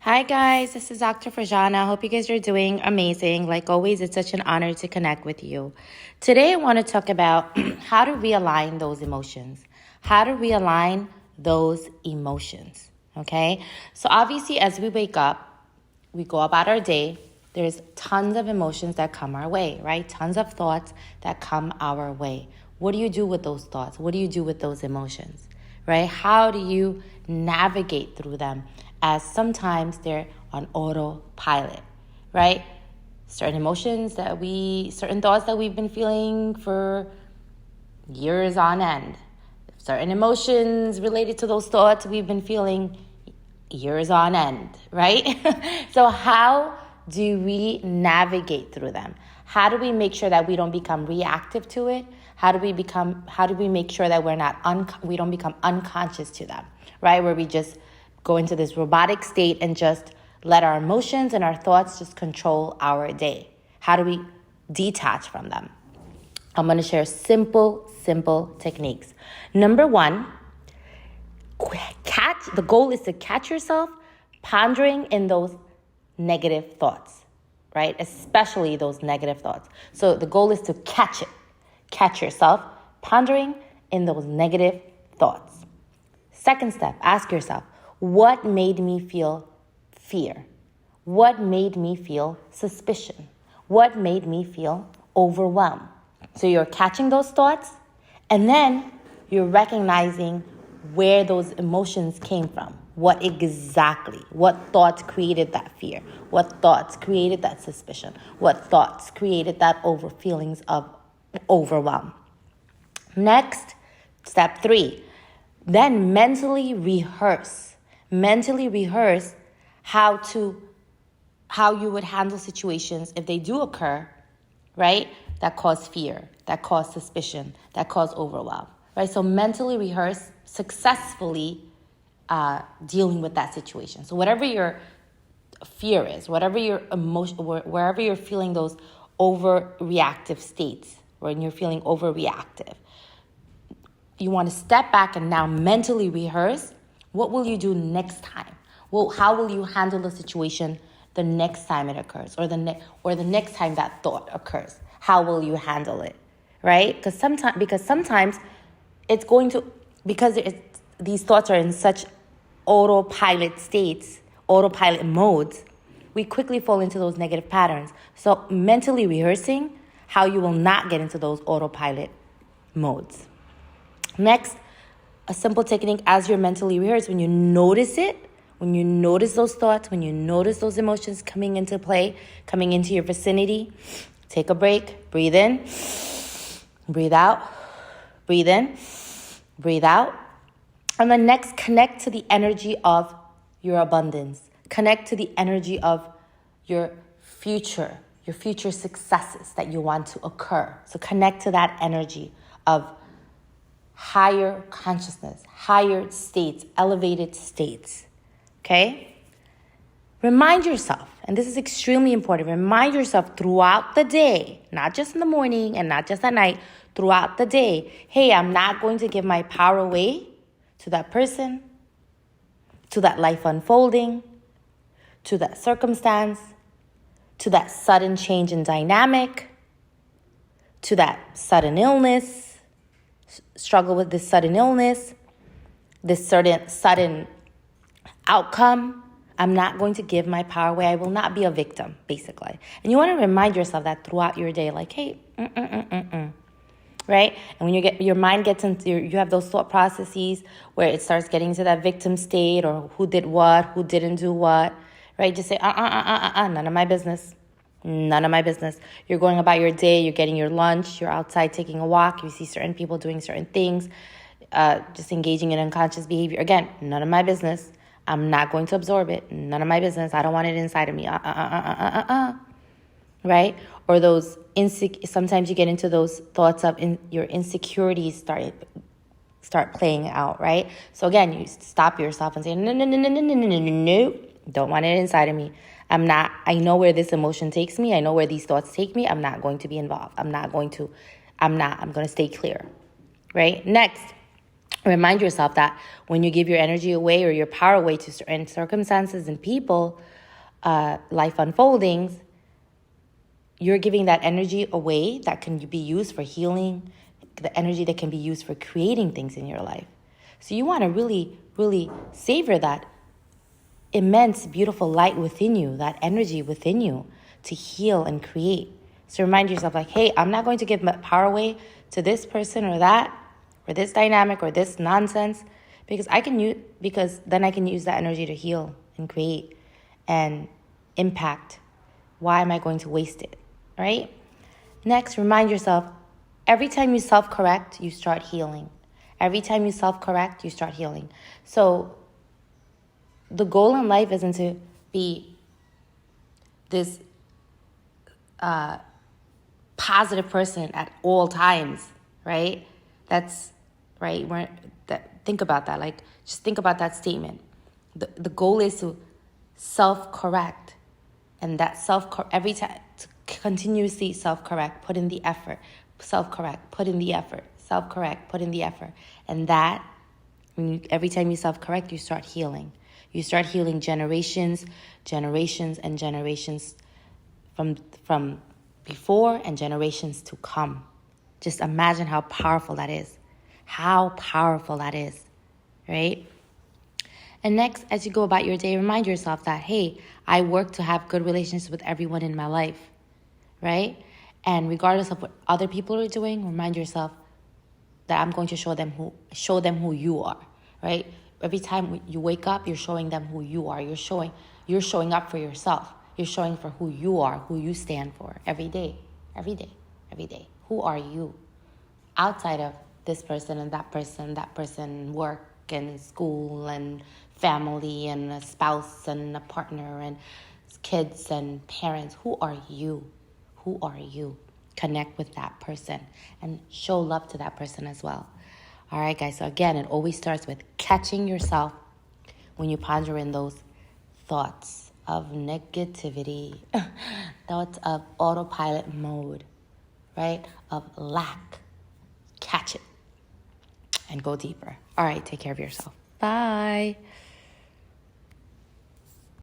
Hi guys, this is Dr. Farjana. I hope you guys are doing amazing. Like always, it's such an honor to connect with you. Today I want to talk about how to realign those emotions. How to realign those emotions, okay? So obviously as we wake up, we go about our day, there's tons of emotions that come our way, right? Tons of thoughts that come our way. What do you do with those thoughts? What do you do with those emotions, right? How do you navigate through them? As sometimes they're on autopilot, right? Certain thoughts that we've been feeling for years on end. Certain emotions related to those thoughts we've been feeling years on end, right? So how do we navigate through them? How do we make sure that we don't become reactive to it? How do we make sure that we don't become unconscious to them, right? Where we just go into this robotic state and just let our emotions and our thoughts just control our day. How do we detach from them? I'm going to share simple techniques. Number one, the goal is to catch yourself pondering in those negative thoughts, right? Especially those negative thoughts. So the goal is to catch yourself pondering in those negative thoughts. Second step, ask yourself, what made me feel fear? What made me feel suspicion? What made me feel overwhelmed? So you're catching those thoughts, and then you're recognizing where those emotions came from. What thoughts created that fear? What thoughts created that suspicion? What thoughts created that feelings of overwhelm? Next, step 3, then mentally rehearse how you would handle situations if they do occur, right? That cause fear, that cause suspicion, that cause overwhelm, right? So mentally rehearse successfully dealing with that situation. So whatever your fear is, whatever your emotion, wherever you're feeling those overreactive states, when you're feeling overreactive, you want to step back and now mentally rehearse, what will you do next time? Well, how will you handle the situation the next time it occurs, or the next time that thought occurs? How will you handle it, right? Because sometimes it's going to, these thoughts are in such autopilot modes, we quickly fall into those negative patterns. So mentally rehearsing how you will not get into those autopilot modes. Next, a simple technique as you're mentally rehearsed, when you notice those thoughts, when you notice those emotions coming into play, coming into your vicinity, take a break, breathe in, breathe out, breathe in, breathe out. And then next, connect to the energy of your abundance. Connect to the energy of your future successes that you want to occur. So connect to that energy of higher consciousness, higher states, elevated states, okay? Remind yourself, and this is extremely important, remind yourself throughout the day, not just in the morning and not just at night, throughout the day, hey, I'm not going to give my power away to that person, to that life unfolding, to that circumstance, to that sudden change in dynamic, to that sudden illness, struggle with this sudden illness, this sudden outcome. I'm not going to give my power away. I will not be a victim, basically. And you want to remind yourself that throughout your day, like, hey, right? And when your mind gets into, you have those thought processes where it starts getting into that victim state, or who did what, who didn't do what, right? Just say, none of my business. None of my business. You're going about your day, you're getting your lunch, you're outside taking a walk, you see certain people doing certain things, just engaging in unconscious behavior. Again, none of my business. I'm not going to absorb it. None of my business. I don't want it inside of me. Right? Or those sometimes you get into those thoughts of your insecurities start playing out, right? So again, you stop yourself and say, no, don't want it inside of me. I know where this emotion takes me. I know where these thoughts take me. I'm not going to be involved. I'm going to stay clear, right? Next, Remind yourself that when you give your energy away or your power away to certain circumstances and people, life unfoldings, you're giving that energy away that can be used for healing, the energy that can be used for creating things in your life. So you want to really, really savor that immense, beautiful light within you, that energy within you to heal and create. So remind yourself like, hey, I'm not going to give my power away to this person or that, or this dynamic or this nonsense, because then I can use that energy to heal and create and impact. Why am I going to waste it, right? Next, remind yourself, every time you self-correct, you start healing. Every time you self-correct, you start healing. So the goal in life isn't to be this positive person at all times, right? That's right. Think about that. Like, just think about that statement. The goal is to self-correct, and that every time to continuously self-correct, put in the effort, self-correct, put in the effort, self-correct, put in the effort, and that every time you self-correct, you start healing. You start healing generations, and generations from before and generations to come. Just imagine how powerful that is. How powerful that is, right? And next, as you go about your day, remind yourself that, hey, I work to have good relationships with everyone in my life, right? And regardless of what other people are doing, remind yourself that I'm going to show them who you are, right? Every time you wake up, you're showing them who you are. You're showing up for yourself. You're showing for who you are, who you stand for every day. Who are you? Outside of this person and that person, work and school and family and a spouse and a partner and kids and parents. Who are you? Who are you? Connect with that person and show love to that person as well. All right, guys. So again, it always starts with catching yourself when you ponder in those thoughts of negativity, thoughts of autopilot mode, right? Of lack. Catch it and go deeper. All right, take care of yourself. Bye.